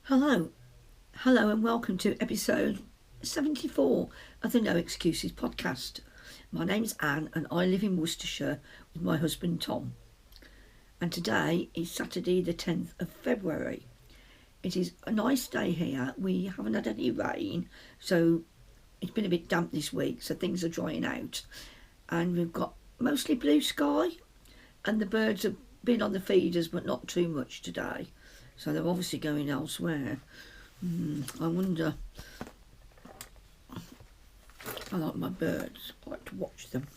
Hello, and welcome to episode 74 of the No Excuses podcast. My name's Anne and I live in Worcestershire with my husband Tom. And today is Saturday the 10th of February. It is a nice day here. We haven't had any rain, so it's been a bit damp this week, so things are drying out. And we've got mostly blue sky, and the birds have been on the feeders but not too much today. So they're obviously going elsewhere. I wonder. I like my birds. I like to watch them.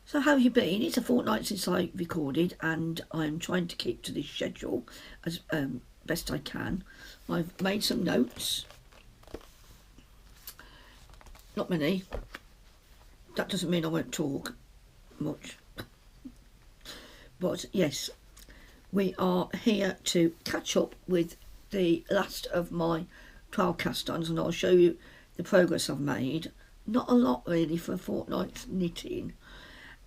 So how have you been? It's a fortnight since I recorded and I'm trying to keep to this schedule as best I can. I've made some notes. Not many. That doesn't mean I won't talk much. But yes, we are here to catch up with the last of my 12 cast-ons, and I'll show you the progress I've made. Not a lot really for a fortnight's knitting,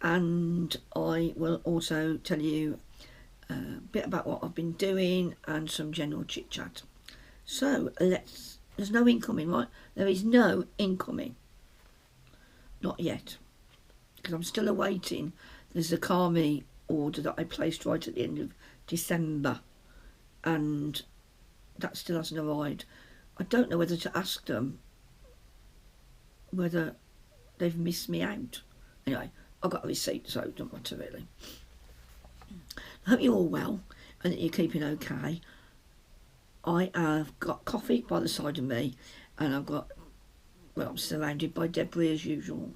and I will also tell you a bit about what I've been doing and some general chit-chat. So there's no incoming, right? There is no incoming. Not yet, because I'm still awaiting. There's a cami order that I placed right at the end of December, and that still hasn't arrived. I don't know whether to ask them whether they've missed me out. Anyway, I've got a receipt, so it don't matter really. I hope you're all well and that you're keeping okay. I have got coffee by the side of me, and I'm surrounded by debris as usual.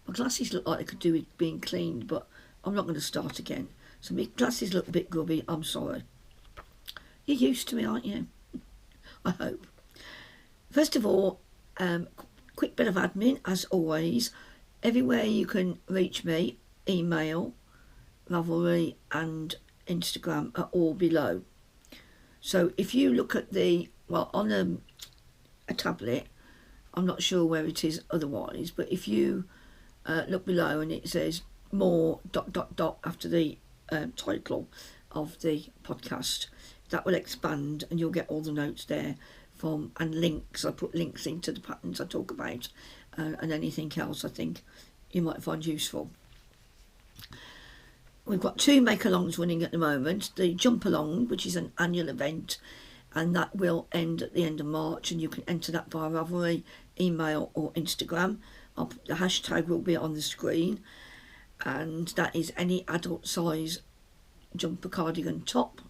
My glasses look like they could do with being cleaned, but I'm not going to start again. So my glasses look a bit grubby, I'm sorry. You're used to me, aren't you? I hope. First of all, quick bit of admin, as always. Everywhere you can reach me, email, Ravelry and Instagram are all below. So if you look at on a tablet, I'm not sure where it is otherwise, but if you look below and it says more ... after the title of the podcast, that will expand and you'll get all the notes there and links. I put links into the patterns I talk about and anything else I think you might find useful. We've got 2 make-alongs running at the moment. The jump along, which is an annual event, and that will end at the end of March, and you can enter that via Ravelry, email or Instagram. The hashtag will be on the screen, and that is any adult size jumper cardigan top,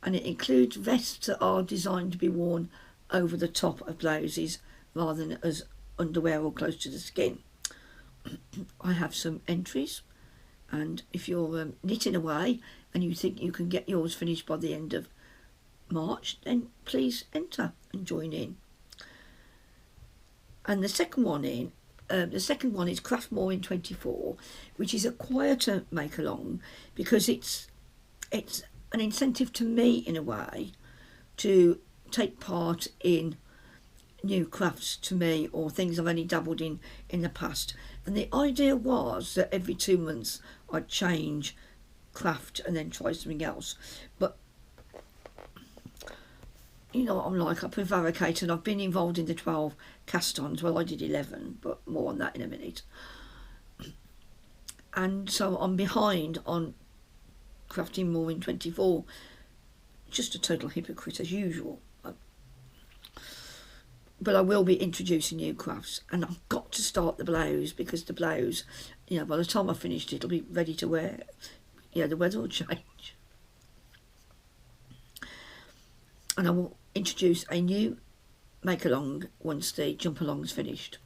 and it includes vests that are designed to be worn over the top of blouses rather than as underwear or close to the skin. I have some entries, and if you're knitting away and you think you can get yours finished by the end of March, then please enter and join in. And the second one is Craft More in 24, which is a quieter make-along because it's an incentive to me in a way to take part in new crafts to me or things I've only dabbled in the past. And the idea was that every 2 months I'd change craft and then try something else. But you know what I'm like, I prevaricate, and I've been involved in the 12 cast-ons. Well, I did 11, but more on that in a minute. And so I'm behind on crafting more in 24. Just a total hypocrite as usual. But I will be introducing new crafts, and I've got to start the blouse because the blouse, by the time I've finished it, it'll be ready to wear. The weather will change. And I will introduce a new make-along once the jump-along's finished.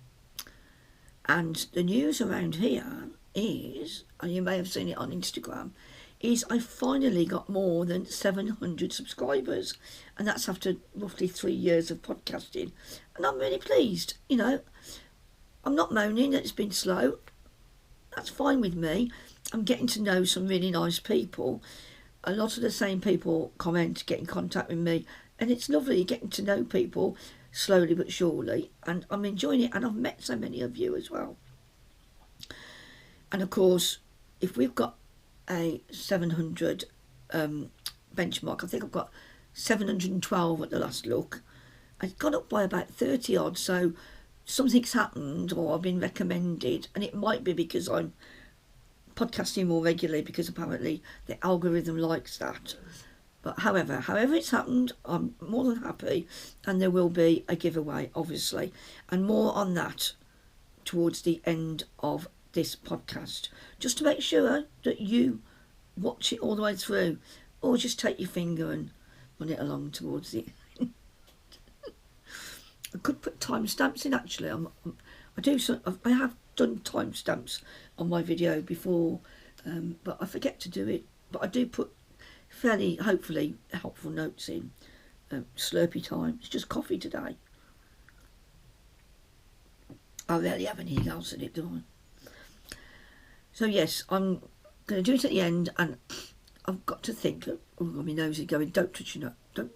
And the news around here is, and you may have seen it on Instagram, is I finally got more than 700 subscribers, and that's after roughly 3 years of podcasting, and I'm really pleased. I'm not moaning that it's been slow. That's fine with me. I'm getting to know some really nice people. A lot of the same people get in contact with me, and it's lovely getting to know people slowly but surely, and I'm enjoying it, and I've met so many of you as well. And of course, if we've got a 700 benchmark. I think I've got 712 at the last look. I've gone up by about 30 odd, so something's happened or I've been recommended, and it might be because I'm podcasting more regularly, because apparently the algorithm likes that. But however it's happened, I'm more than happy, and there will be a giveaway, obviously, and more on that towards the end of this podcast, just to make sure that you watch it all the way through, or just take your finger and run it along towards the end. I could put timestamps in, actually. I have done timestamps on my video before, but I forget to do it. But I do put fairly, hopefully, helpful notes in. Slurpy time. It's just coffee today. I rarely have anything else in it, do I? So yes, I'm going to do it at the end, and I've got to think. Oh, my nose is going. Don't touch your nose. Don't.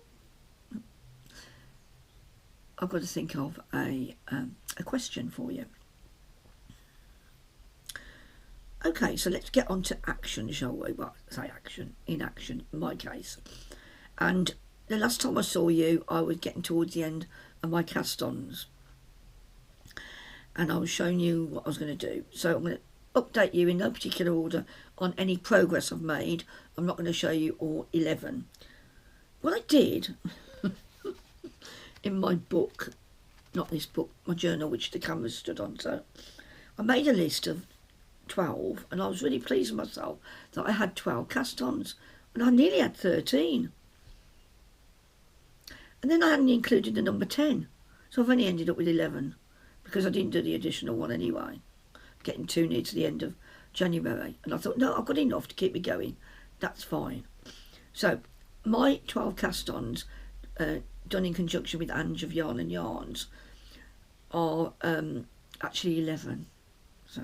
I've got to think of a question for you. Okay, so let's get on to action, shall we? Well, say action, in action, in my case. And the last time I saw you, I was getting towards the end of my cast-ons. And I was showing you what I was going to do. So I'm going to update you in no particular order on any progress I've made. I'm not going to show you all 11. What I did in my book, not this book, my journal, which the camera stood on, so I made a list of 12, and I was really pleased with myself that I had 12 cast-ons, and I nearly had 13. And then I hadn't included the number 10, so I've only ended up with 11, because I didn't do the additional one anyway, getting too near to the end of January. And I thought, no, I've got enough to keep me going, that's fine. So my 12 cast-ons, done in conjunction with Ange of Yarn and Yarns, are actually 11. So,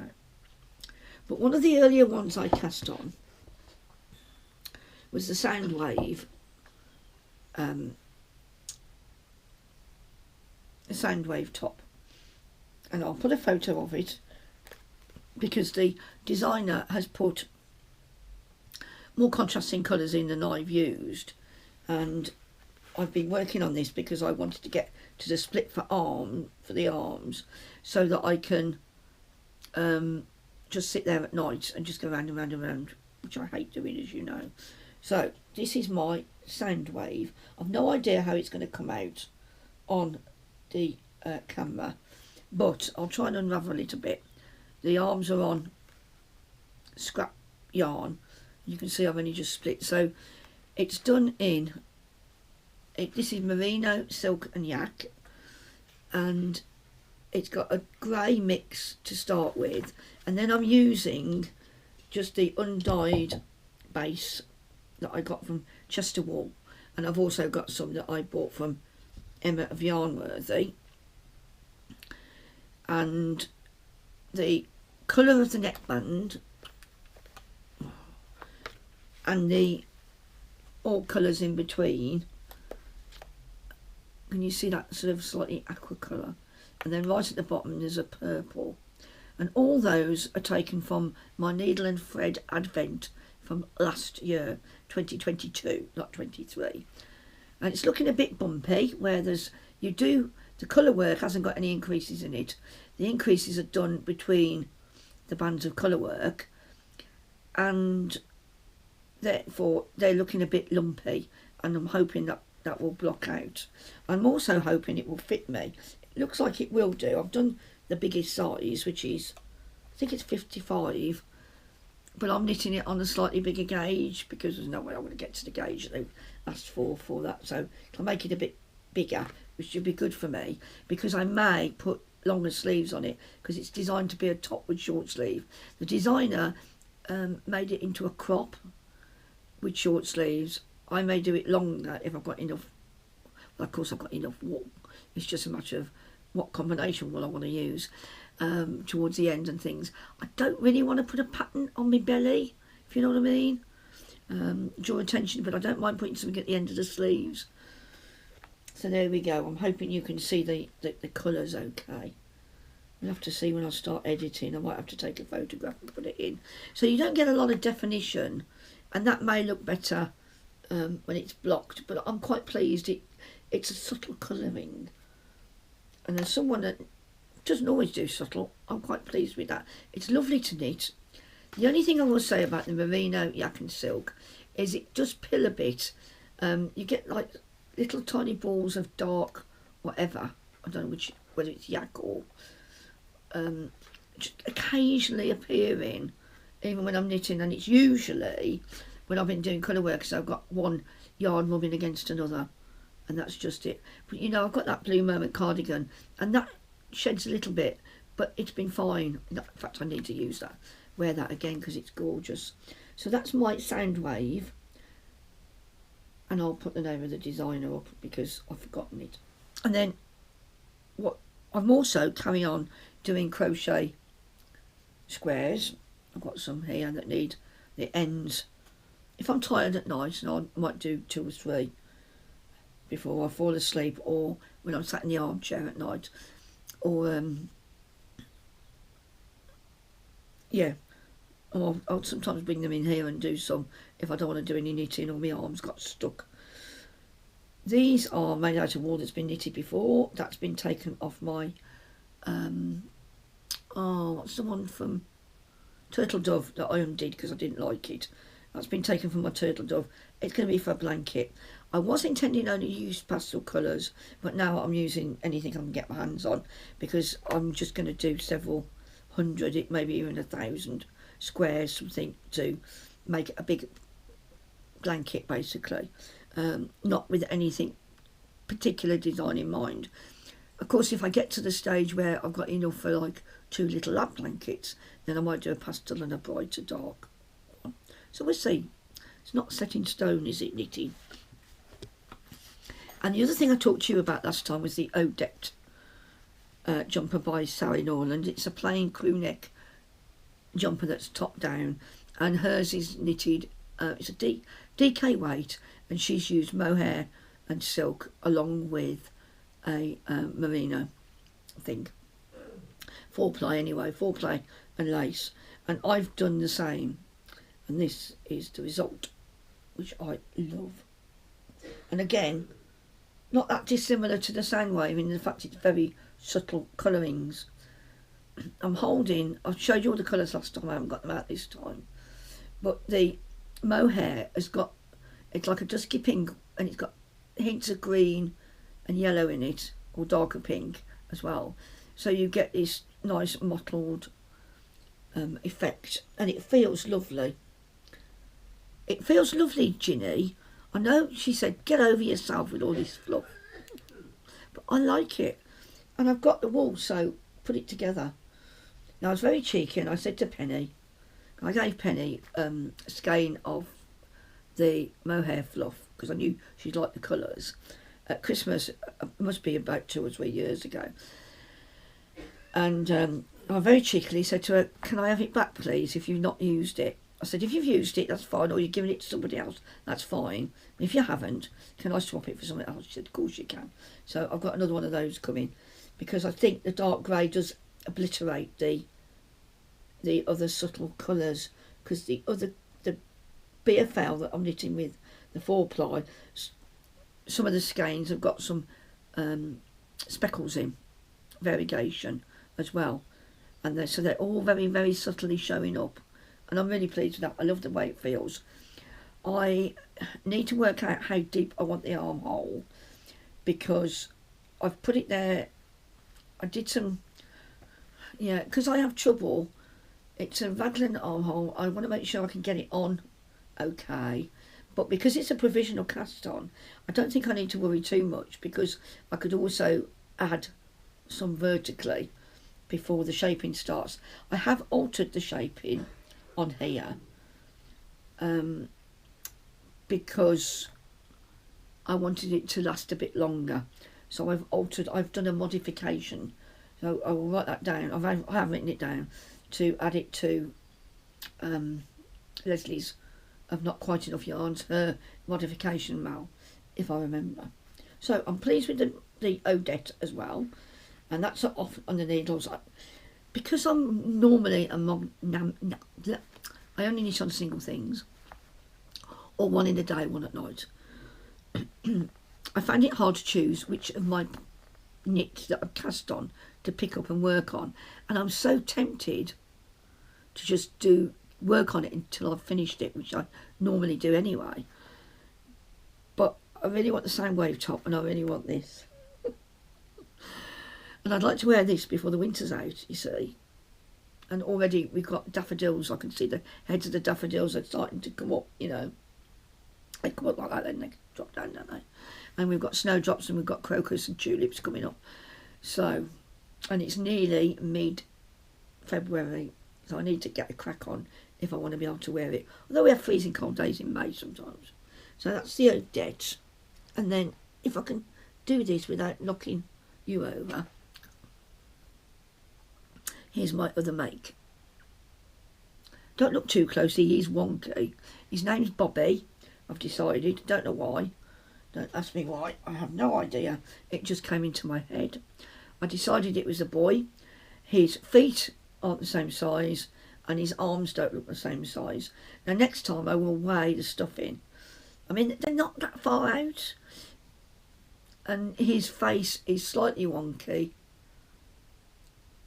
but one of the earlier ones I cast on was the Soundwave, the Soundwave top, and I'll put a photo of it because the designer has put more contrasting colours in than I've used, and I've been working on this because I wanted to get to the split for the arms, so that I can just sit there at night and just go round and round and round, which I hate doing, as you know. So this is my Soundwave. I've no idea how it's going to come out on the camera, but I'll try and unravel it a bit. The arms are on scrap yarn. You can see I've only just split. So it's done in, this is Merino, silk and yak, and it's got a grey mix to start with, and then I'm using just the undyed base that I got from Chester Wool, and I've also got some that I bought from Emma of Yarnworthy. And the colour of the neckband and the all colours in between, can you see that sort of slightly aqua colour? And then right at the bottom there's a purple, and all those are taken from my needle and thread advent from last year, 2022, not 23. And it's looking a bit bumpy, where the colour work hasn't got any increases in it. The increases are done between the bands of colour work, and therefore they're looking a bit lumpy, and I'm hoping that will block out. I'm also hoping it will fit me. It looks like it will do. I've done the biggest size, which is, I think it's 55, but I'm knitting it on a slightly bigger gauge because there's no way I'm going to get to the gauge that they've asked for that. So I'll make it a bit bigger, which should be good for me, because I may put longer sleeves on it, because it's designed to be a top with short sleeve. The designer made it into a crop with short sleeves. I may do it longer if I've got enough. Well, of course I've got enough wool. It's just a matter of what combination wool I want to use towards the end and things. I don't really want to put a pattern on my belly, if you know what I mean. Draw attention, but I don't mind putting something at the end of the sleeves. So there we go. I'm hoping you can see the colours okay. We'll have to see when I start editing. I might have to take a photograph and put it in. So you don't get a lot of definition, and that may look better when it's blocked, but I'm quite pleased. It's a subtle colouring, and as someone that doesn't always do subtle, I'm quite pleased with that. It's lovely to knit. The only thing I will say about the Merino yak and silk is it does pill a bit. You get like little tiny balls of dark whatever, I don't know whether it's yak or just occasionally appearing even when I'm knitting, and it's usually when I've been doing colour work, so I've got one yarn rubbing against another, and that's just it. But you know, I've got that Blue Moment cardigan, and that sheds a little bit, but it's been fine. In fact, I need to use that, wear that again because it's gorgeous. So that's my Soundwave, and I'll put the name of the designer up because I've forgotten it. And then what I'm also carrying on doing crochet squares. I've got some here that need the ends. If I'm tired at night, and I might do 2 or 3 before I fall asleep, or when I'm sat in the armchair at night, or yeah, or I'll sometimes bring them in here and do some if I don't want to do any knitting or my arms got stuck. These are made out of wool that's been knitted before. That's been taken off my what's the one from Turtle Dove that I undid because I didn't like it. That's been taken from my Turtle Dove. It's going to be for a blanket. I was intending only to use pastel colours, but now I'm using anything I can get my hands on because I'm just going to do several hundred, maybe even 1,000 squares, something to make a big blanket basically. Not with anything particular design in mind. Of course, if I get to the stage where I've got enough for like 2 little lap blankets, then I might do a pastel and a brighter dark one. So we'll see. It's not set in stone, is it, knitting? And the other thing I talked to you about last time was the Odette jumper by Sari Norlund. It's a plain crew neck jumper that's top down, and hers is knitted, it's a DK weight, and she's used mohair and silk along with a merino thing. 4-ply anyway, 4-ply and lace. And I've done the same. And this is the result, which I love. And again, not that dissimilar to the Soundwave in the fact it's very subtle colourings. I'm holding, I showed you all the colours last time, I haven't got them out this time. But the mohair has got, it's like a dusky pink, and it's got hints of green and yellow in it, or darker pink as well. So you get this nice mottled effect, and it feels lovely. It feels lovely, Ginny. I know she said, get over yourself with all this fluff. But I like it. And I've got the wool, so put it together. Now I was very cheeky and I said to Penny, I gave Penny a skein of the mohair fluff because I knew she'd like the colours. At Christmas, it must be about 2 or 3 years ago. And I very cheekily said to her, can I have it back please if you've not used it? I said, if you've used it, that's fine, or you're giving it to somebody else, that's fine. If you haven't, can I swap it for something else? She said, of course you can. So I've got another one of those coming, because I think the dark grey does obliterate the other subtle colours, because the BFL that I'm knitting with, the 4-ply, some of the skeins have got some speckles in, variegation as well. And so they're all very, very subtly showing up. And I'm really pleased with that. I love the way it feels. I need to work out how deep I want the armhole, because I've put it there. I did some, yeah, because I have trouble. It's a raglan armhole. I want to make sure I can get it on okay. But because it's a provisional cast on, I don't think I need to worry too much, because I could also add some vertically before the shaping starts. I have altered the shaping on here because I wanted it to last a bit longer, so I've done a modification, so I will write that down. I have written it down to add it to Leslie's of Not Quite Enough Yarns, her modification mal, if I remember. So I'm pleased with the Odette as well, and that's off on the needles. Because I'm normally I only knit on single things, or one in the day, one at night. I found it hard to choose which of my knits that I've cast on to pick up and work on, and I'm so tempted to just work on it until I've finished it, which I normally do anyway. But I really want the Soundwave top, and I really want this. And I'd like to wear this before the winter's out, you see. And already we've got daffodils. I can see the heads of the daffodils are starting to come up, you know. They come up like that, then they drop down, don't they? And we've got snowdrops and we've got crocus and tulips coming up. So, and it's nearly mid-February, so I need to get a crack on if I want to be able to wear it. Although we have freezing cold days in May sometimes. So that's the Odette. And then if I can do this without knocking you over, here's my other make. Don't look too closely, he's wonky. His name's Bobby, I've decided. Don't know why. Don't ask me why. I have no idea. It just came into my head. I decided it was a boy. His feet aren't the same size and his arms don't look the same size. Now next time I will weigh the stuff in. I mean, they're not that far out. And his face is slightly wonky.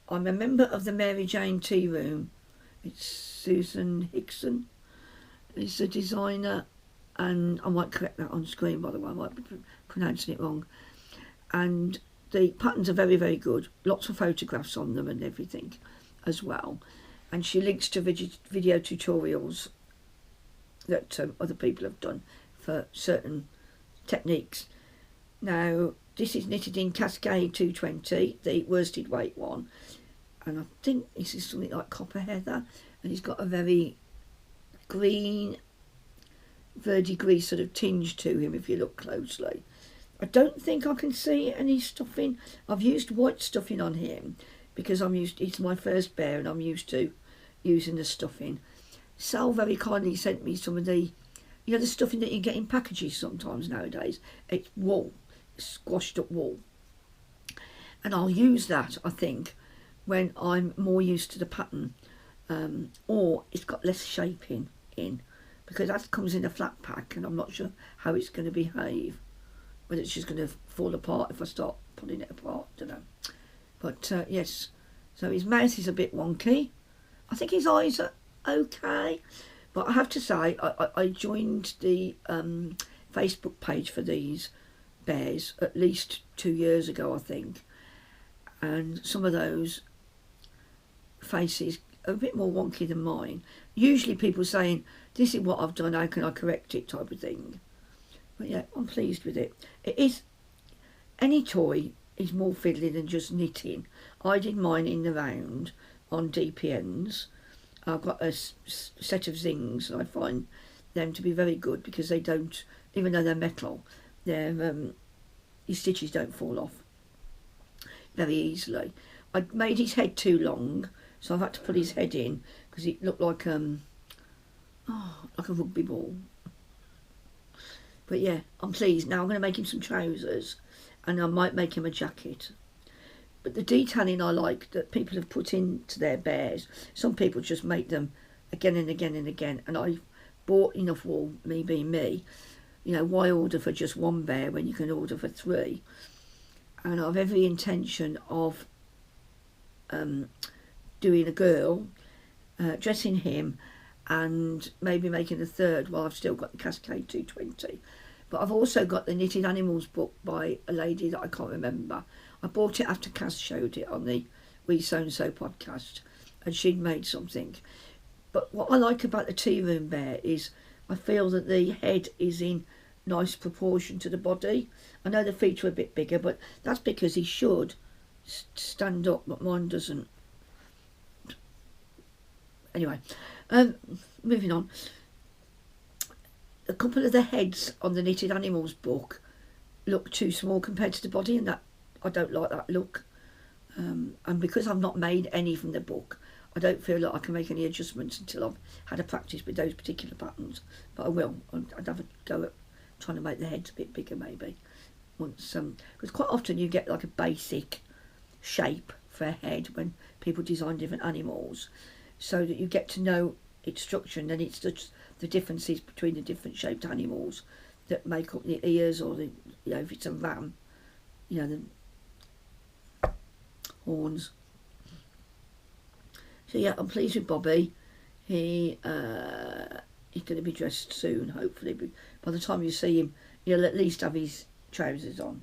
I'm a member of the Mary Jane Tearoom. It's Susan Hickson is the designer, and I might correct that on screen, by the way, I might be pronouncing it wrong. And the patterns are very, very good. Lots of photographs on them and everything as well. And she links to video tutorials that other people have done for certain techniques. Now, this is knitted in Cascade 220, the worsted weight one. And I think this is something like copper heather. And he's got a very green, verdigris sort of tinge to him if you look closely. I don't think I can see any stuffing. I've used white stuffing on him because it's my first bear and I'm used to using the stuffing. Sal very kindly sent me some of the, you know, the stuffing that you get in packages sometimes nowadays. It's wool, squashed up wool. And I'll use that, I think, when I'm more used to the pattern, or it's got less shaping in, because that comes in a flat pack and I'm not sure how it's going to behave, whether it's just going to fall apart if I start pulling it apart, I don't know. But yes, so his mouth is a bit wonky. I think his eyes are okay, but I have to say I joined the Facebook page for these bears at least 2 years ago, I think, and some of those faces are a bit more wonky than mine. Usually people saying, this is what I've done, how can I correct it, type of thing. But yeah, I'm pleased with it. It is, any toy is more fiddly than just knitting. I did mine in the round on DPNs. I've got a set of zings and I find them to be very good because they don't, even though they're metal, your stitches don't fall off very easily. I made his head too long, so I've had to put his head in because it looked like like a rugby ball. But yeah, I'm pleased. Now I'm going to make him some trousers and I might make him a jacket. But the detailing I like that people have put into their bears, some people just make them again and again and again, and I've bought enough wool, me being me, you know, why order for just one bear when you can order for 3? And I've every intention of doing a girl, dressing him, and maybe making a third while I've still got the Cascade 220. But I've also got the Knitted Animals book by a lady that I can't remember. I bought it after Cass showed it on the We So and So podcast, and she'd made something. But what I like about the Tearoom bear is I feel that the head is in nice proportion to the body. I know the feet are a bit bigger, but that's because he should stand up, but mine doesn't. Anyway, moving on. A couple of the heads on the Knitted Animals book look too small compared to the body, and that I don't like that look. And because I've not made any from the book, I don't feel like I can make any adjustments until I've had a practice with those particular patterns. But I will. I'd have a go at trying to make the heads a bit bigger maybe. Once, because quite often you get like a basic shape for a head when people design different animals, so that you get to know its structure, and then it's just the differences between the different shaped animals that make up the ears, or the, you know, if it's a ram, you know, the horns. So yeah, I'm pleased with Bobby. He's going to be dressed soon, hopefully. But by the time you see him, he'll at least have his trousers on.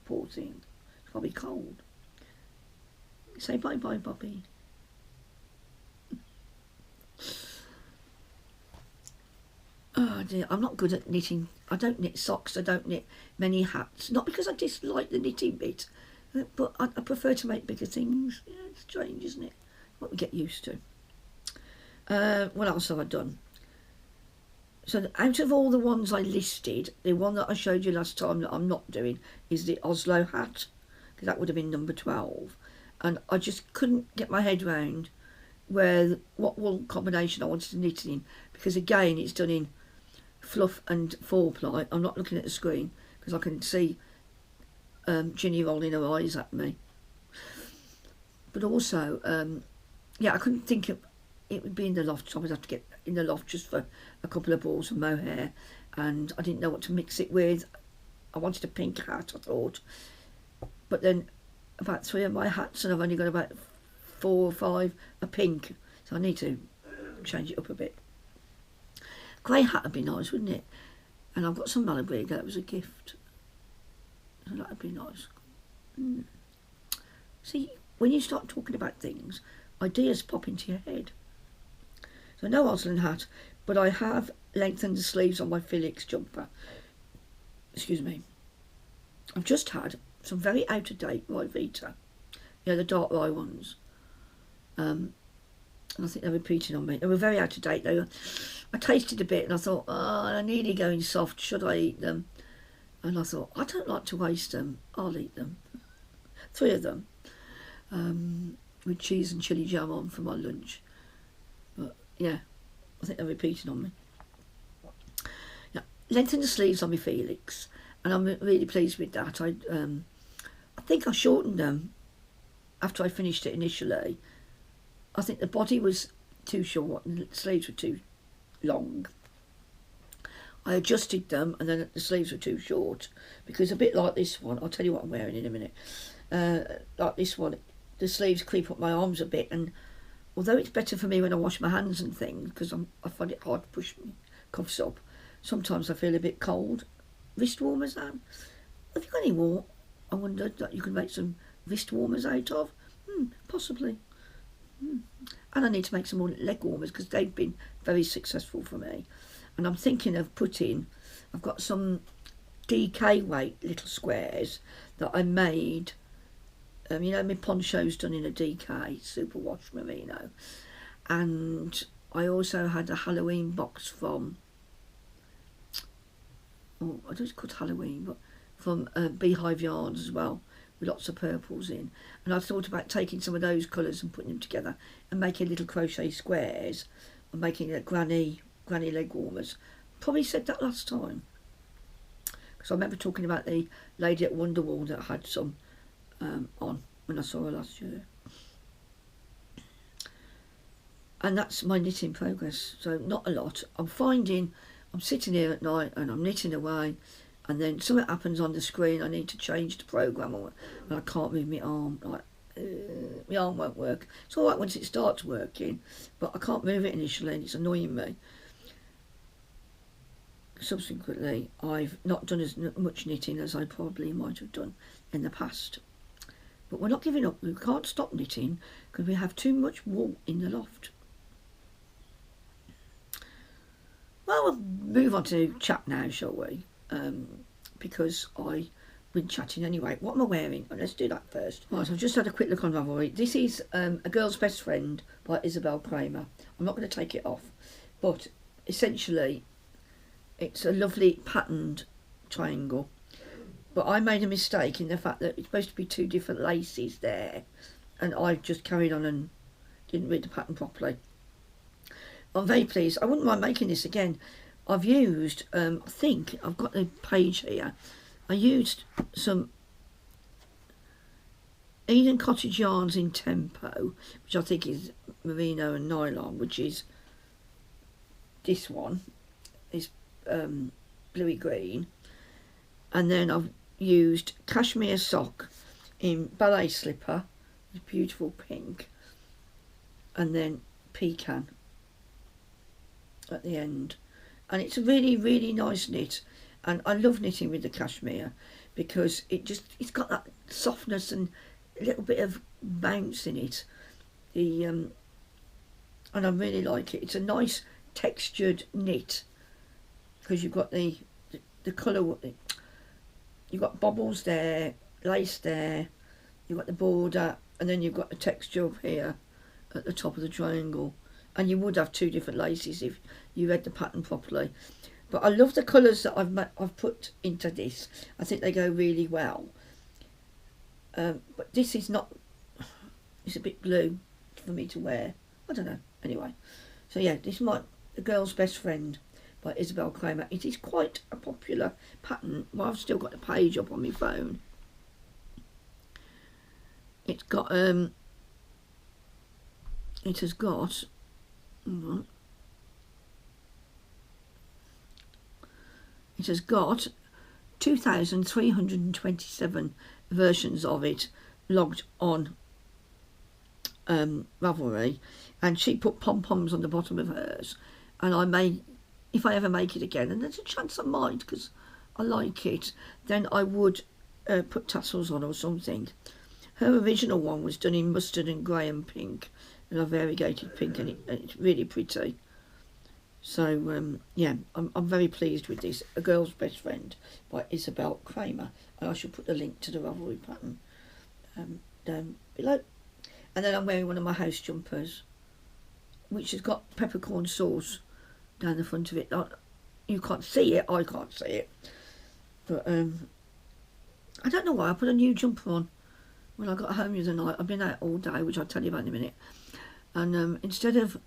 Poor thing. It's probably cold. Say bye-bye, Bobby. Oh dear, I'm not good at knitting. I don't knit socks, I don't knit many hats. Not because I dislike the knitting bit, but I prefer to make bigger things. Yeah, it's strange, isn't it? What we get used to. What else have I done? So out of all the ones I listed, the one that I showed you last time that I'm not doing is the Oslo hat, because that would have been number 12. And I just couldn't get my head round what wool combination I wanted to knit in, because again it's done in fluff and 4-ply. I'm not looking at the screen because I can see Ginny rolling her eyes at me. But also, yeah, I couldn't think of it would be in the loft, so I would have to get in the loft just for a couple of balls of mohair, and I didn't know what to mix it with. I wanted a pink hat, I thought, but then about 3 of my hats, and I've only got about 4 or 5 are pink, so I need to change it up a bit. Grey hat would be nice, wouldn't it? And I've got some Malibu, that was a gift, so that would be nice. See, when you start talking about things, ideas pop into your head. So no Oslo hat, but I have lengthened the sleeves on my Felix jumper. Excuse me. I've just had some very out-of-date Vita. You know, the dark rye ones. And I think they're repeating on me. They were very out-of-date. I tasted a bit and I thought, oh, they're nearly going soft. Should I eat them? And I thought, I don't like to waste them. I'll eat them. 3 of them. With cheese and chilli jam on for my lunch. But yeah, I think they're repeating on me. Now, lengthened the sleeves on my Felix, and I'm really pleased with that. I think I shortened them after I finished it initially. I think the body was too short and the sleeves were too long. I adjusted them, and then the sleeves were too short, because a bit like this one, I'll tell you what I'm wearing in a minute, like this one, the sleeves creep up my arms a bit, and although it's better for me when I wash my hands and things, because I find it hard to push my cuffs up, sometimes I feel a bit cold. Wrist warmers, Anne? Have you got any more? I wondered that you could make some wrist warmers out of. Possibly. And I need to make some more leg warmers, because they've been very successful for me. And I'm thinking of putting, I've got some DK weight little squares that I made. You know, my poncho's done in a DK superwash merino, and I also had a Halloween box from, I don't know it's called Halloween, but from Beehive Yarns as well, with lots of purples in. And I thought about taking some of those colours and putting them together and making little crochet squares and making a granny leg warmers. Probably said that last time, because I remember talking about the lady at Wonderwall that had some on when I saw her last year. And that's my knitting progress, so not a lot. I'm sitting here at night and I'm knitting away, and then something happens on the screen. I need to change the programme, and I can't move my arm. My arm won't work. It's all right once it starts working, but I can't move it initially, and it's annoying me. Subsequently, I've not done as much knitting as I probably might have done in the past. But we're not giving up. We can't stop knitting because we have too much wool in the loft. Well, we'll move on to chat now, shall we? Because I've been chatting anyway. What am I wearing? Oh, let's do that first. Right, so I've just had a quick look on Ravelry. This is A Girl's Best Friend by Isabel Kramer. I'm not going to take it off, but essentially it's a lovely patterned triangle. But I made a mistake in the fact that it's supposed to be 2 different laces there, and I've just carried on and didn't read the pattern properly. I'm very pleased. I wouldn't mind making this again. I've used, I think, I've got the page here. I used some Eden Cottage yarns in Tempo, which I think is merino and nylon, which is this one, this bluey green, and then I've used cashmere sock in ballet slipper, it's beautiful pink, and then pecan at the end. And it's a really, really nice knit, and I love knitting with the cashmere because it's got that softness and a little bit of bounce in it. And I really like it. It's a nice textured knit because you've got the colour, you've got bobbles there, lace there, you've got the border, and then you've got the texture up here at the top of the triangle. And you would have two different laces if you read the pattern properly. But I love the colours that I've put into this. I think they go really well. But this is not, it's a bit blue for me to wear. I don't know. Anyway, so yeah, this is The Girl's Best Friend by Isabel Kramer. It is quite a popular pattern. Well, I've still got the page up on my phone. It has got It has got 2,327 versions of it logged on Ravelry, and she put pom-poms on the bottom of hers, and I may, if I ever make it again, and there's a chance I might because I like it, then I would put tassels on or something. Her original one was done in mustard and grey and pink, and a variegated pink, and it's really pretty. So yeah, I'm very pleased with this. A Girl's Best Friend by Isabel Kramer, and I shall put the link to the Ravelry pattern down below. And then I'm wearing one of my house jumpers, which has got peppercorn sauce down the front of it. You can't see it, I can't see it, but I don't know why I put a new jumper on when I got home the other night. I've been out all day, which I'll tell you about in a minute, and instead of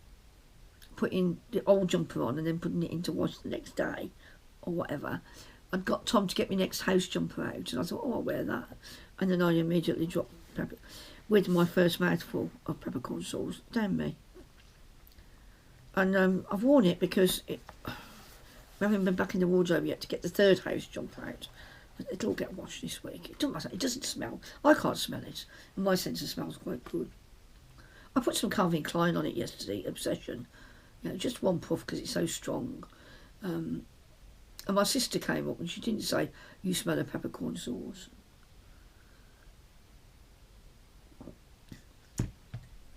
putting the old jumper on and then putting it into wash the next day or whatever, I'd got Tom to get my next house jumper out, and I thought, oh, I'll wear that, and then I immediately dropped pepper with my first mouthful of peppercorn sauce down me. And I've worn it because we haven't been back in the wardrobe yet to get the third house jumper out, but it'll all get washed this week. It doesn't matter, it doesn't smell, I can't smell it, and my sense of smell is quite good. I put some Calvin Klein on it yesterday, Obsession, you know, just one puff because it's so strong. And my sister came up and she didn't say, you smell of peppercorn sauce.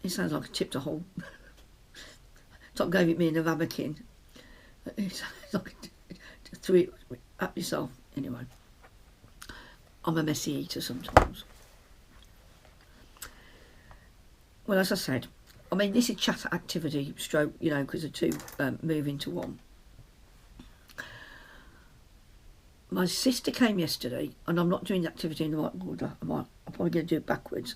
It sounds like I tipped a whole Tom gave it me in a ramekin. It sounds like I threw it at myself. Anyway, I'm a messy eater sometimes. Well, as I said, I mean, this is chat activity stroke, you know, because the two move into one. My sister came yesterday, and I'm not doing the activity in the right order. I'm probably going to do it backwards,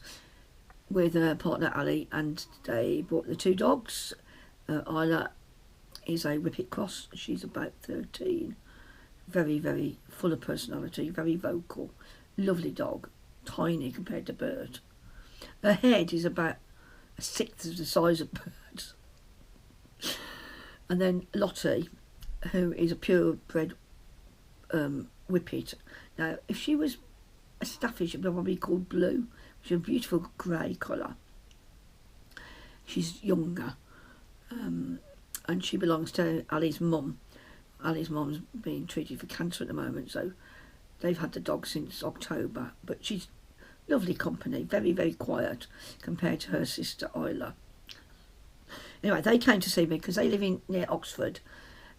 with her partner Ali, and they brought the two dogs. Isla is a Whippet Cross. She's about 13. Very, very full of personality, very vocal. Lovely dog. Tiny compared to Bert. Her head is about a sixth of the size of Bert's. And then Lottie, who is a purebred Whippet. Now, if she was a staffy, she'd probably be called Blue, which is a beautiful grey colour. She's younger. And she belongs to Ali's mum. Ali's mum's being treated for cancer at the moment, so they've had the dog since October. But she's lovely company, very, very quiet compared to her sister Isla. Anyway, they came to see me because they live near Oxford,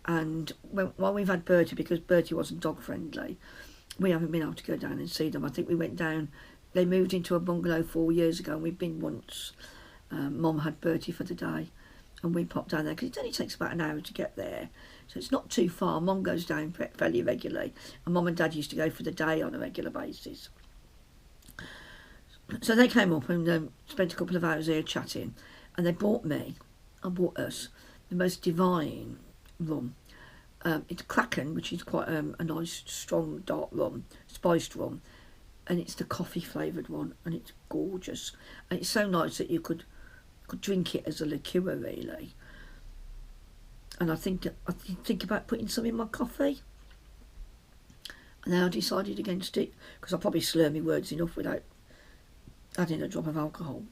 and while we've had Bertie, because Bertie wasn't dog friendly, we haven't been able to go down and see them. I think we went down, they moved into a bungalow 4 years ago, and we've been once. Mum had Bertie for the day, and we popped down there because it only takes about an hour to get there, so it's not too far. Mum goes down fairly regularly, and Mum and Dad used to go for the day on a regular basis. So they came up and spent a couple of hours here chatting, and they bought us the most divine rum. It's Kraken, which is quite a nice strong dark rum, spiced rum, and it's the coffee flavoured one, and it's gorgeous, and it's so nice that you could drink it as a liqueur really. and I think about putting some in my coffee. And then I decided against it because I probably slur my words enough without adding a drop of alcohol.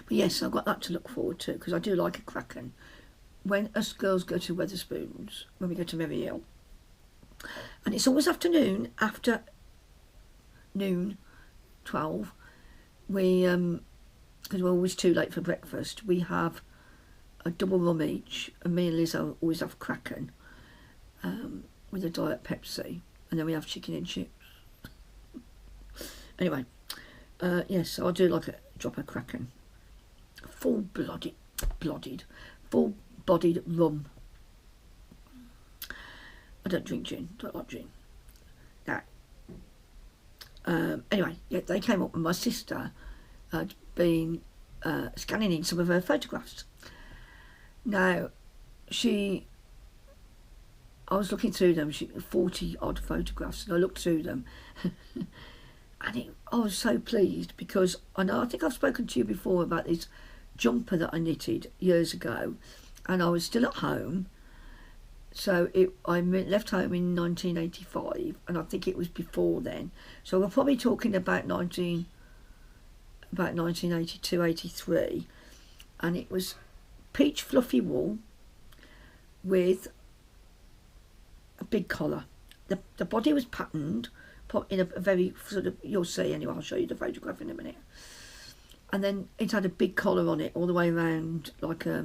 But yes, I've got that to look forward to because I do like a kraken. When us girls go to Wetherspoons, when we go to Merino, and it's always afternoon, after noon, 12, we, because we're always too late for breakfast, we have a double rum each, and me and Liz always have kraken with a diet Pepsi, and then we have chicken and chips. Anyway, yes, so I do like a drop of kraken. Full-bodied rum. I don't drink gin, don't like gin. Now, anyway, yeah, they came up and my sister had been scanning in some of her photographs. Now, I was looking through them, 40 odd photographs, and I looked through them and I was so pleased because I think I've spoken to you before about this jumper that I knitted years ago, and I was still at home. So I left home in 1985, and I think it was before then. So we're probably talking about 1982, 83, and it was peach fluffy wool with a big collar. The body was patterned in a very sort of, you'll see anyway, I'll show you the photograph in a minute. And then it had a big collar on it all the way around, like a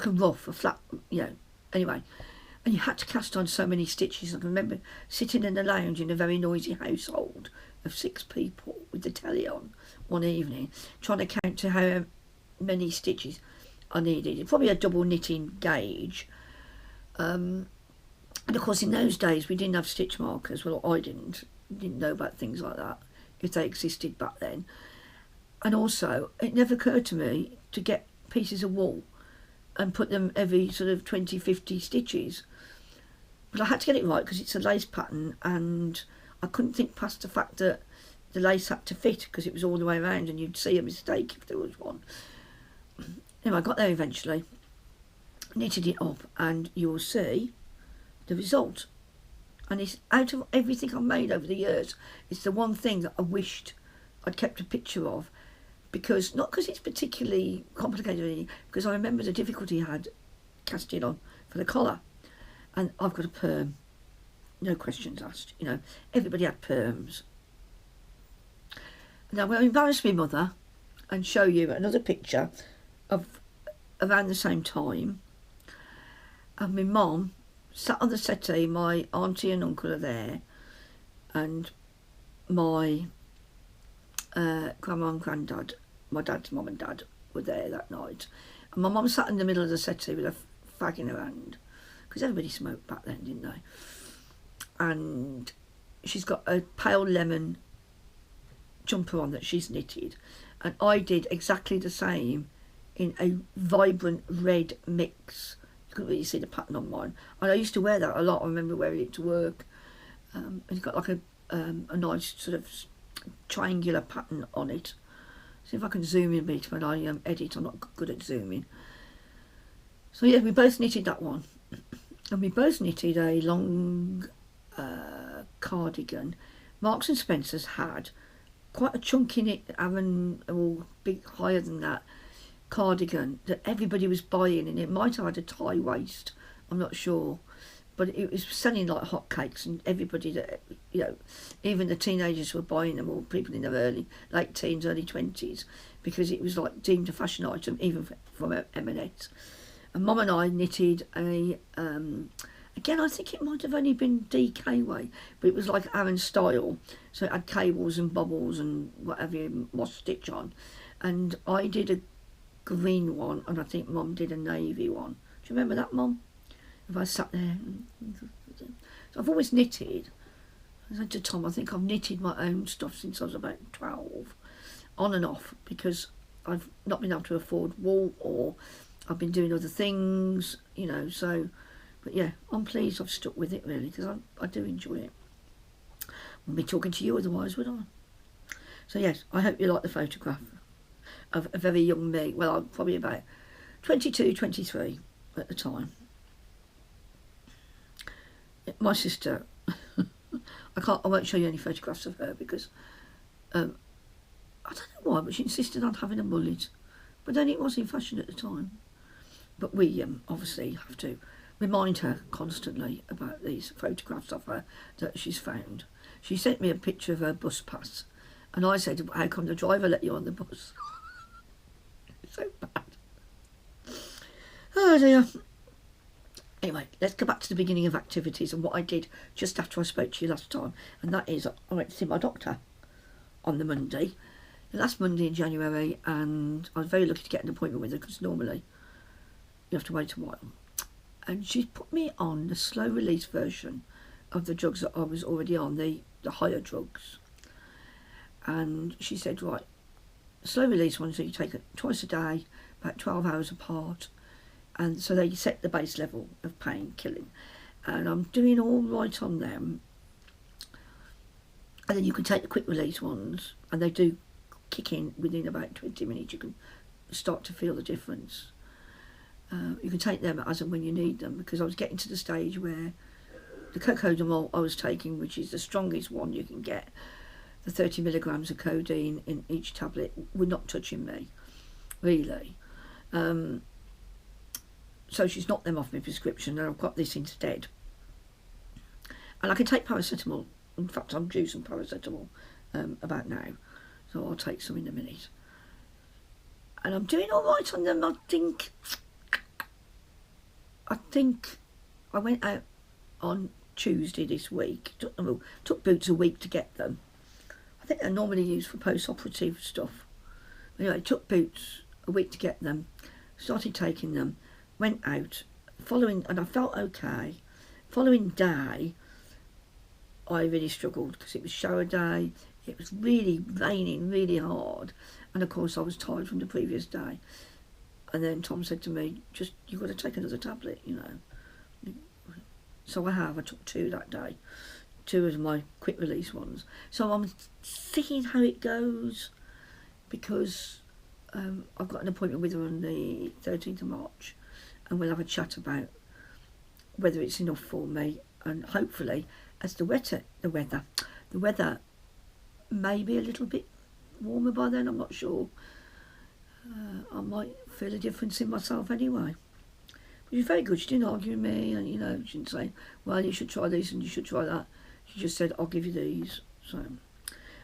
ruff, a flat, anyway. And you had to cast on so many stitches. I can remember sitting in the lounge in a very noisy household of 6 people with the telly on one evening, trying to count to how many stitches I needed. Probably a double knitting gauge. And of course in those days we didn't have stitch markers. Well, I didn't know about things like that, if they existed back then. And also it never occurred to me to get pieces of wool and put them every sort of 20, 50 stitches. But I had to get it right because it's a lace pattern, and I couldn't think past the fact that the lace had to fit because it was all the way around and you'd see a mistake if there was one. Anyway, I got there eventually, knitted it up, and you will see the result. And it's out of everything I've made over the years, it's the one thing that I wished I'd kept a picture of, because not because it's particularly complicated or anything, because I remember the difficulty I had casting on for the collar. And I've got a perm, no questions asked, everybody had perms. Now we'll embarrass my mother and show you another picture of around the same time, and my mum sat on the settee, my auntie and uncle are there, and my grandma and granddad, my dad's mum and dad, were there that night. And my mum sat in the middle of the settee with a fag in her hand, because everybody smoked back then, didn't they? And she's got a pale lemon jumper on that she's knitted, and I did exactly the same in a vibrant red mix. You couldn't really see the pattern on mine, and I used to wear that a lot. I remember wearing it to work. It's got like a nice sort of triangular pattern on it. See if I can zoom in a bit when I edit. I'm not good at zooming. So yeah, we both knitted that one, and we both knitted a long cardigan. Marks and Spencer's had quite a chunk in it, having a big higher than that cardigan that everybody was buying, and it might have had a tie waist, I'm not sure, but it was selling like hotcakes, and everybody that, even the teenagers were buying them, or people in their late teens, early 20s, because it was like deemed a fashion item, even from M&S. And Mum and I knitted a, again, I think it might have only been DK way, but it was like Aaron style, so it had cables and bubbles and whatever you must stitch on. And I did a green one, and I think Mum did a navy one. Do you remember that, Mum? If I sat there. So I've always knitted. I said to Tom, I think I've knitted my own stuff since I was about 12, on and off, because I've not been able to afford wool, or I've been doing other things, so. But yeah, I'm pleased I've stuck with it, really, because I do enjoy it. I wouldn't be talking to you otherwise, would I? So yes, I hope you like the photograph of a very young me. Well, I'm probably about 22, 23 at the time. My sister, I won't show you any photographs of her because I don't know why, but she insisted on having a mullet. But then it was in fashion at the time. But we obviously have to remind her constantly about these photographs of her that she's found. She sent me a picture of her bus pass, and I said, how come the driver let you on the bus? It's so bad. Oh dear. Anyway, let's go back to the beginning of activities and what I did just after I spoke to you last time. And that is, I went to see my doctor on the Monday, the last Monday in January, and I was very lucky to get an appointment with her because normally you have to wait a while. And she put me on the slow release version of the drugs that I was already on, the higher drugs. And she said, right, slow release ones, so you take it twice a day, about 12 hours apart. And so they set the base level of pain killing. And I'm doing all right on them. And then you can take the quick release ones, and they do kick in within about 20 minutes. You can start to feel the difference. You can take them as and when you need them, because I was getting to the stage where the cocodamol I was taking, which is the strongest one you can get, the 30 milligrams of codeine in each tablet, were not touching me, really. So she's knocked them off my prescription, and I've got this instead. And I can take paracetamol. In fact, I'm due some paracetamol about now, so I'll take some in a minute. And I'm doing all right on them. I think I went out on Tuesday this week. Took Boots a week to get them. I think they're normally used for post-operative stuff. Anyway, it took Boots a week to get them. Started taking them. Went out. And I felt okay. Following day, I really struggled because it was shower day. It was really raining really hard. And of course I was tired from the previous day. And then Tom said to me, you've got to take another tablet, you know. So I have. I took 2 that day. 2 of my quick release ones. So I'm seeing how it goes, because I've got an appointment with her on the 13th of March, and we'll have a chat about whether it's enough for me. And hopefully, as the weather may be a little bit warmer by then, I'm not sure. I might feel a difference in myself anyway. But she's very good. She didn't argue with me, and you know, she didn't say, well, you should try this and you should try that. She just said, I'll give you these. So,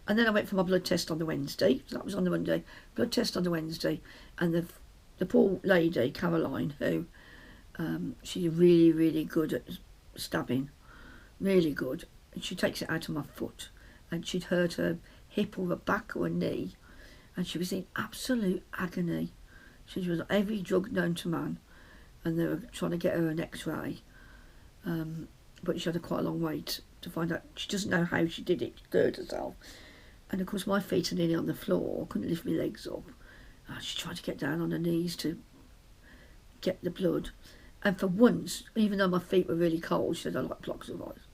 and then I went for my blood test on the Wednesday. So that was on the Monday. Blood test on the Wednesday, and the poor lady Caroline, who she's really, really good at stabbing, really good. And she takes it out of my foot, and she'd hurt her hip or her back or her knee, and she was in absolute agony. She was on every drug known to man, and they were trying to get her an X-ray, but she had quite a long wait to find out. She doesn't know how she did it. She hurt herself, and of course my feet are nearly on the floor. I couldn't lift my legs up. She tried to get down on her knees to get the blood, and for once, even though my feet were really cold, she said I like blocks of ice.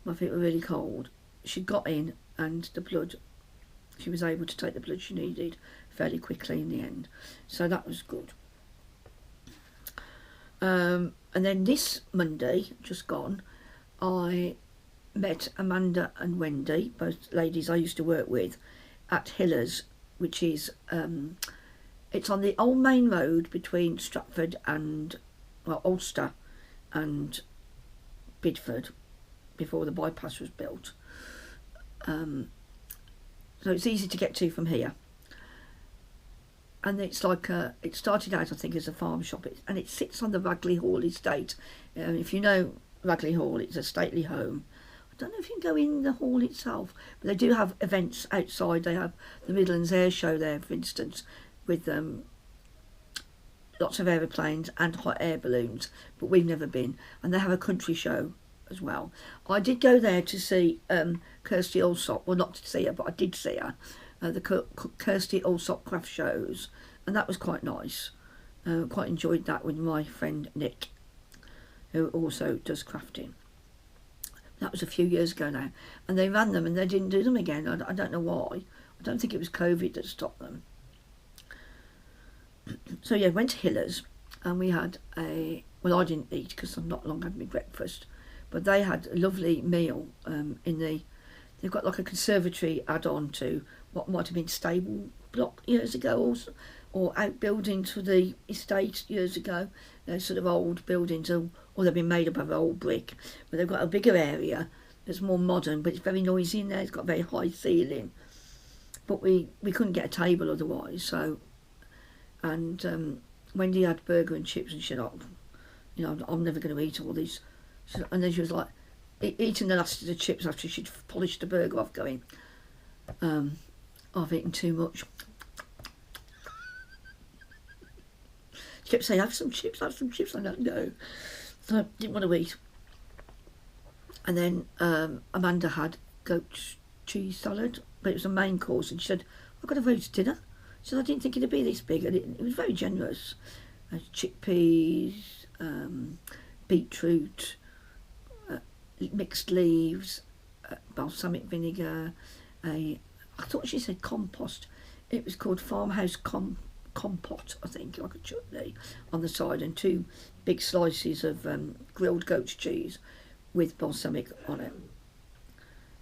My feet were really cold. She got in, and the blood, she was able to take the blood she needed fairly quickly in the end. So that was good. And then this Monday, just gone, I met Amanda and Wendy, both ladies I used to work with, at Hillers, which is, it's on the old main road between Stratford and, well, Ulster and Bidford, before the bypass was built. So it's easy to get to from here. And it's like, it started out, I think, as a farm shop, and it sits on the Ragley Hall estate. If you know Ragley Hall, it's a stately home. I don't know if you can go in the hall itself, but they do have events outside. They have the Midlands Air Show there, for instance, with lots of aeroplanes and hot air balloons, but we've never been. And they have a country show as well. I did go there to see Kirsty Allsop, well, not to see her, but I did see her, the Kirsty Allsop craft shows, and that was quite nice. Quite enjoyed that with my friend Nick, who also does crafting. That was a few years ago now, and they ran them and they didn't do them again. I don't know why. I don't think it was COVID that stopped them. So yeah, went to Hiller's, and we had well, I didn't eat because I've not long had my breakfast, but they had a lovely meal they've got like a conservatory add-on to what might have been stable block years ago, or outbuildings for the estate years ago. They're sort of old buildings, or they've been made up of old brick, but they've got a bigger area that's more modern, but it's very noisy in there. It's got a very high ceiling, but we couldn't get a table otherwise. So, and Wendy had burger and chips, and she said, I'm never going to eat all these. And then she was like, eating the last of the chips after she'd polished the burger off, going, I've eaten too much. She kept saying, have some chips. I don't know. So I didn't want to eat. And then Amanda had goat cheese salad, but it was a main course, and she said, I've got a roast dinner. She said, I didn't think it'd be this big, and it was very generous. Chickpeas, beetroot, mixed leaves, balsamic vinegar, I thought she said compost. It was called farmhouse compot, I think, like a chutney on the side, and 2 big slices of grilled goat's cheese with balsamic on it.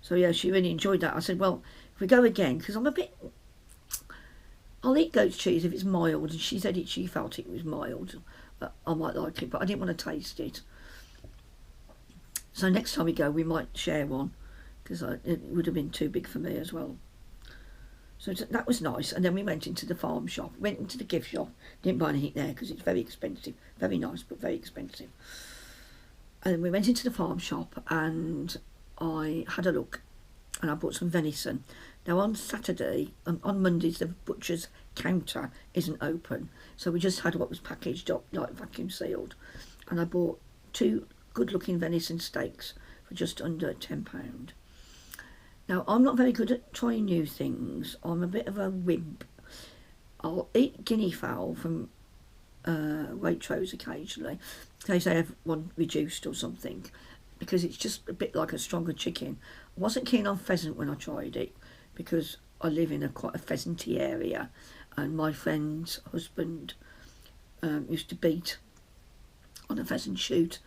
So yeah, she really enjoyed that. I said, well, if we go again, because I'll eat goat's cheese if it's mild, and she said she felt it was mild. I might like it, but I didn't want to taste it. So next time we go, we might share one, because it would have been too big for me as well. So that was nice. And then we went into the farm shop, went into the gift shop. Didn't buy anything there because it's very expensive. Very nice, but very expensive. And then we went into the farm shop, and I had a look, and I bought some venison. Now on Saturday, on Mondays, the butcher's counter isn't open, so we just had what was packaged up, like vacuum sealed. And I bought 2 good-looking venison steaks for just under £10. Now, I'm not very good at trying new things. I'm a bit of a wimp. I'll eat guinea fowl from Waitrose occasionally, in case they have one reduced or something, because it's just a bit like a stronger chicken. I wasn't keen on pheasant when I tried it, because I live in quite a pheasanty area, and my friend's husband used to beat on a pheasant shoot.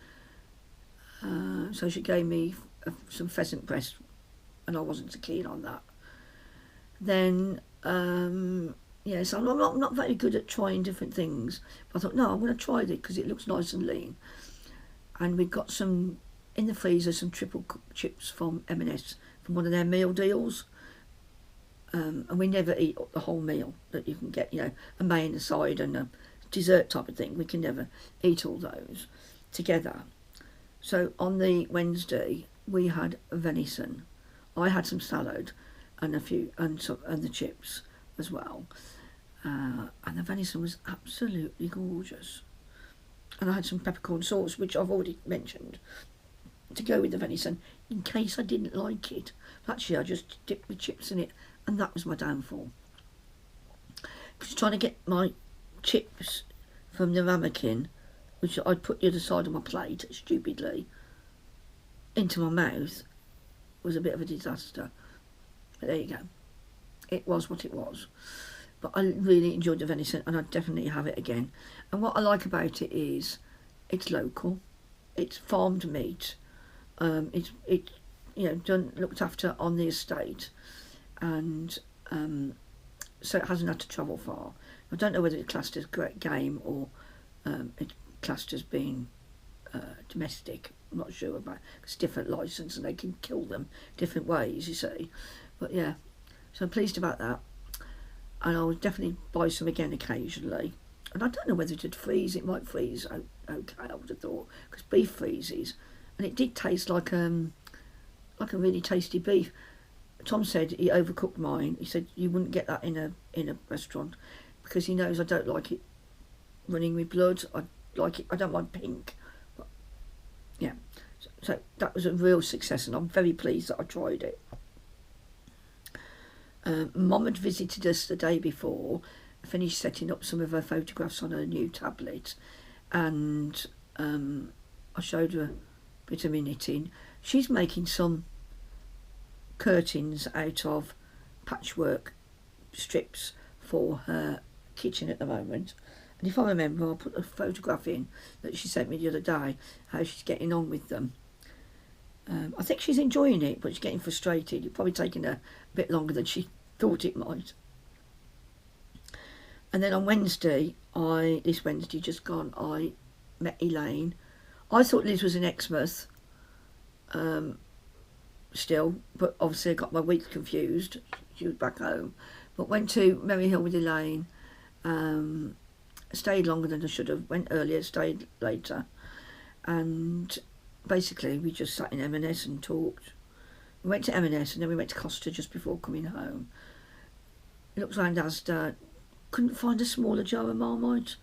So she gave me some pheasant breast, and I wasn't so keen on that. Then, so I'm not very good at trying different things. But I thought, no, I'm going to try it because it looks nice and lean. And we've got some, in the freezer, some triple cooked chips from M&S, from one of their meal deals. And we never eat the whole meal that you can get, a main, a side and a dessert type of thing. We can never eat all those together. So on the Wednesday, we had venison. I had some salad and and the chips as well. And the venison was absolutely gorgeous. And I had some peppercorn sauce, which I've already mentioned, to go with the venison, in case I didn't like it. Actually, I just dipped my chips in it, and that was my downfall. Because trying to get my chips from the ramekin, which I'd put the other side of my plate, stupidly, into my mouth, was a bit of a disaster. But there you go. It was what it was. But I really enjoyed the venison, and I'd definitely have it again. And what I like about it is it's local, it's farmed meat, it's looked after on the estate, and so it hasn't had to travel far. I don't know whether it's classed as great game or it's classed as being domestic. I'm not sure about it. It's different licence, and they can kill them different ways, you see. But yeah, so I'm pleased about that. And I would definitely buy some again occasionally. And I don't know whether it'd freeze. It might freeze okay, I would have thought, because beef freezes. And it did taste like a really tasty beef. Tom said he overcooked mine. He said you wouldn't get that in a restaurant, because he knows I don't like it running with blood. I like it. I don't mind pink. But yeah, so that was a real success, and I'm very pleased that I tried it. Mum had visited us the day before, finished setting up some of her photographs on her new tablet, and I showed her a bit of my knitting. She's making some curtains out of patchwork strips for her kitchen at the moment, And if I remember, I'll put a photograph in that she sent me the other day, how she's getting on with them. I think she's enjoying it, but she's getting frustrated. It's probably taking her a bit longer than she thought it might. And then on Wednesday, this Wednesday just gone, I met Elaine. I thought Liz was in Exmouth still, but obviously I got my weeks confused. She was back home. But went to Merry Hill with Elaine. Stayed longer than I should have. Went earlier, stayed later. And basically we just sat in M&S and talked. We went to M&S and then we went to Costa just before coming home. Looked around Asda, couldn't find a smaller jar of Marmite.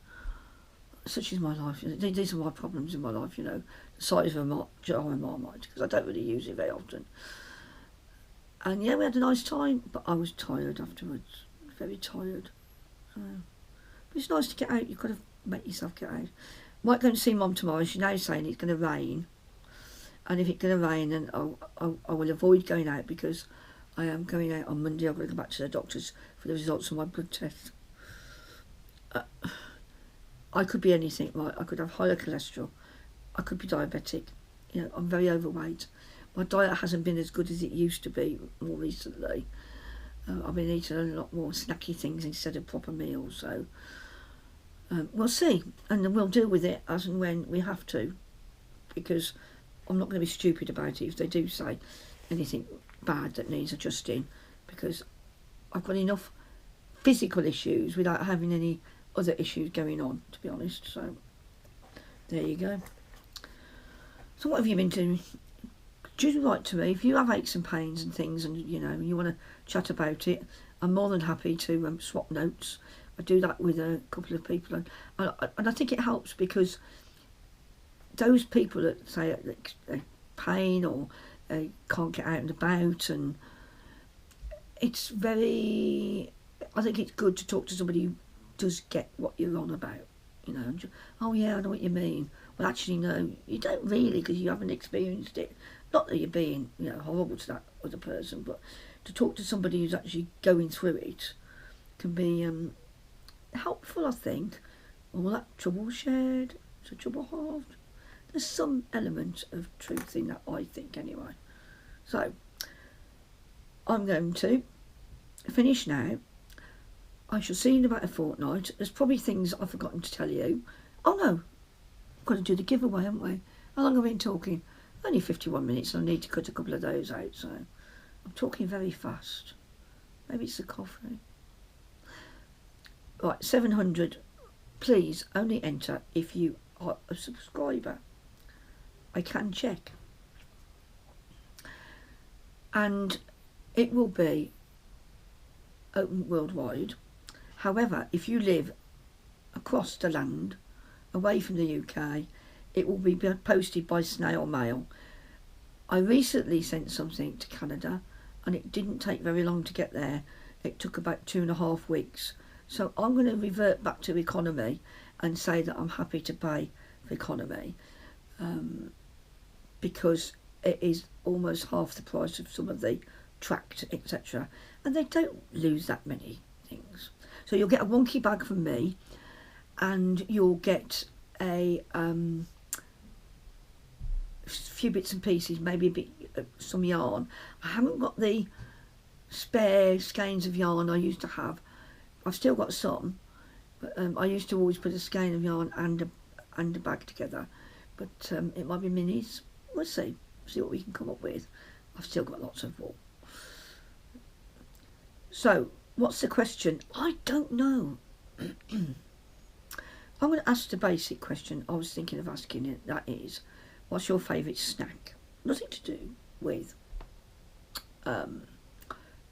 Such is my life. These are my problems in my life, the size of a jar of Marmite, because I don't really use it very often. And yeah, we had a nice time, but I was tired afterwards, very tired. But it's nice to get out. You've got to make yourself get out. Might go and see Mum tomorrow. She's now saying it's going to rain, and if it's going to rain, then I will avoid going out, because I am going out on Monday. I've got to go back to the doctors for the results of my blood test. I could be anything, right? I could have higher cholesterol. I could be diabetic. I'm very overweight. My diet hasn't been as good as it used to be more recently. I've been eating a lot more snacky things instead of proper meals. So we'll see. And then we'll deal with it as and when we have to. Because I'm not going to be stupid about it if they do say anything bad that needs adjusting. Because I've got enough physical issues without having any other issues going on, to be honest. So there you go. So what have you been doing? Do write to me if you have aches and pains and things, and you want to chat about it. I'm more than happy to swap notes. I do that with a couple of people, and I think it helps, because those people that say they pain or they can't get out and about, and it's very, I think it's good to talk to somebody who does get what you're on about, oh yeah, I know what you mean. Well, actually no, you don't really, because you haven't experienced it. Not that you're being horrible to that other person, but to talk to somebody who's actually going through it can be helpful, I think. All that trouble shared, so trouble halved. There's some element of truth in that, I think, anyway. So I'm going to finish now. I shall see you in about a fortnight. There's probably things I've forgotten to tell you. Oh no, I've got to do the giveaway, haven't we? How long have I been talking? Only 51 minutes, and I need to cut a couple of those out, so I'm talking very fast. Maybe it's the coffee. Right, 700. Please only enter if you are a subscriber. I can check. And it will be open worldwide. However, if you live across the land, away from the UK, it will be posted by snail mail. I recently sent something to Canada, and it didn't take very long to get there. It took about 2.5 weeks. So I'm going to revert back to economy and say that I'm happy to pay for economy, because it is almost half the price of some of the tracked, etc. And they don't lose that many things. So you'll get a wonky bag from me, and you'll get a few bits and pieces, maybe a bit, some yarn. I haven't got the spare skeins of yarn I used to have. I've still got some, but I used to always put a skein of yarn and a bag together. But it might be minis. We'll see what we can come up with. I've still got lots of wool. So, what's the question? I don't know. I'm going to ask the basic question I was thinking of asking it. That is, what's your favourite snack? Nothing to do with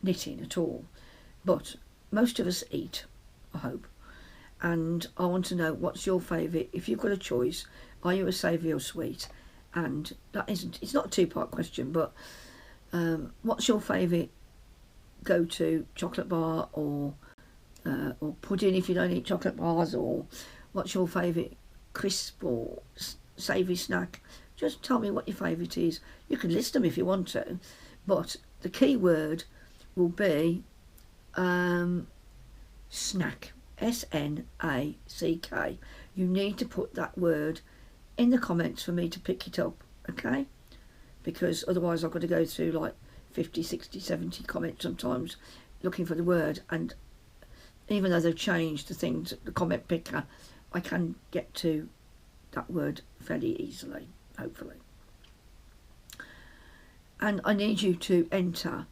knitting at all. But most of us eat, I hope. And I want to know, what's your favourite? If you've got a choice, are you a savoury or sweet? And that isn't, it's not a two-part question, but what's your favourite go-to chocolate bar or pudding if you don't eat chocolate bars, or what's your favourite crisp or savoury snack? Just tell me what your favourite is. You can list them if you want to, but the key word will be snack, S-N-A-C-K. You need to put that word in the comments for me to pick it up, okay? Because otherwise I've got to go through like 50, 60, 70 comments sometimes looking for the word, and even though they've changed the things, the comment picker, I can get to that word fairly easily, hopefully. And I need you to enter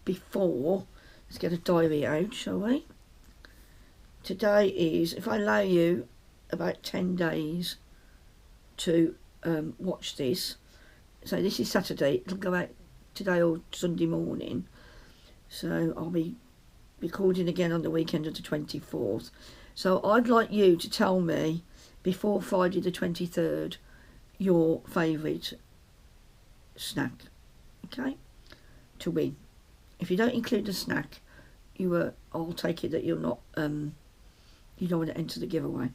before, let's get a diary out, shall we? Today is, if I allow you about 10 days to watch this, so this is Saturday, it'll go out today or Sunday morning, so I'll be recording again on the weekend of the 24th. So I'd like you to tell me before Friday the 23rd your favourite snack, okay, to win. If you don't include the snack, I'll take it that you're not, you don't want to enter the giveaway.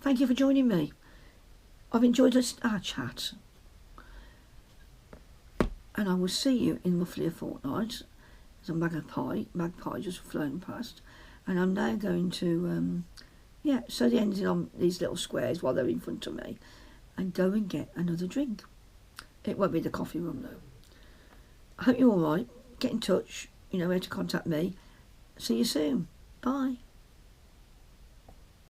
Thank you for joining me. I've enjoyed our chat, and I will see you in roughly a fortnight. There's a magpie just flown past, and I'm now going to sew the ends in on these little squares while they're in front of me, and go and get another drink. It won't be the coffee room though. I hope you're alright. Get in touch, you know where to contact me. See you soon. Bye.